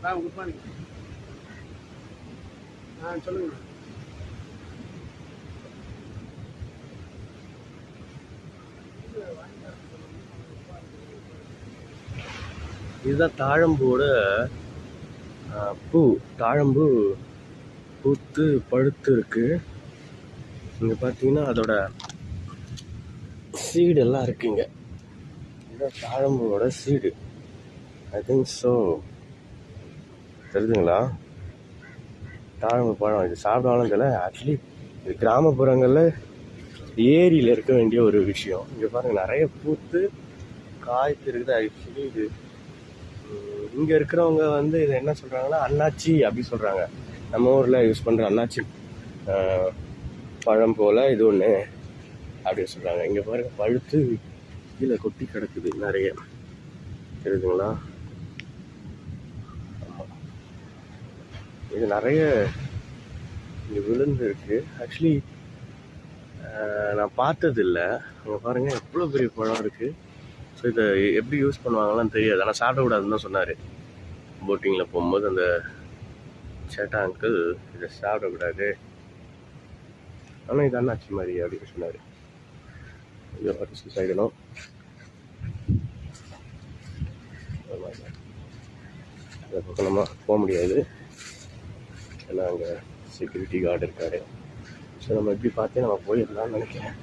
Good morning. சொல்லுங்க. இதுதான் தாழம்பூவோட பூ. தாழம்பூ பூத்து பழுத்து இருக்கு. இங்க பார்த்தீங்கன்னா அதோட சீடு எல்லாம் இருக்குங்க. இதுதான் தாழம்பூவோட சீடு. I think so. தெரியுதுங்களா? தாழம்பூ பழம் இது சாப்பிடாலும் தெரியல. ஆக்சுவலி இது கிராமப்புறங்களில் ஏரியில் இருக்க வேண்டிய ஒரு விஷயம். இங்கே பாருங்க நிறைய பூத்து காய்த்து இருக்குது. ஆக்சுவலி இது இங்கே இருக்கிறவங்க வந்து இதை என்ன சொல்கிறாங்கன்னா அண்ணாச்சி அப்படி சொல்கிறாங்க. நம்ம ஊரில் யூஸ் பண்ணுற அண்ணாச்சி பழம் போல் இது ஒன்று அப்படின்னு சொல்கிறாங்க. இங்கே பாருங்க பழுத்து கீழே கொட்டி கிடக்குது நிறைய. தெரியுதுங்களா? ஆமாம், இது நிறைய இங்கே விழுந்து இருக்கு. ஆக்சுவலி நான் பார்த்ததில்லை. அங்கே பாருங்கள் எவ்வளோ பெரிய பழம் இருக்குது. ஸோ இதை எப்படி யூஸ் பண்ணுவாங்களான்னு தெரியாது. ஆனால் சாப்பிடக்கூடாதுன்னு தான் சொன்னார். போட்டிங்கில் போகும்போது அந்த சேட்டா அங்கிள் இதை சாப்பிடக்கூடாது, ஆனால் இது அண்ணாச்சி மாதிரி அப்படின்னு சொன்னார். இதை பார்த்து சைடணும். இந்த பக்கம் நம்ம போக முடியாது, ஏன்னா அங்கே செக்யூரிட்டி கார்டு இருக்காரு. ஸோ நம்ம எப்படி பார்த்தே நம்ம போயிடலாம்னு நினைக்கிறேன்.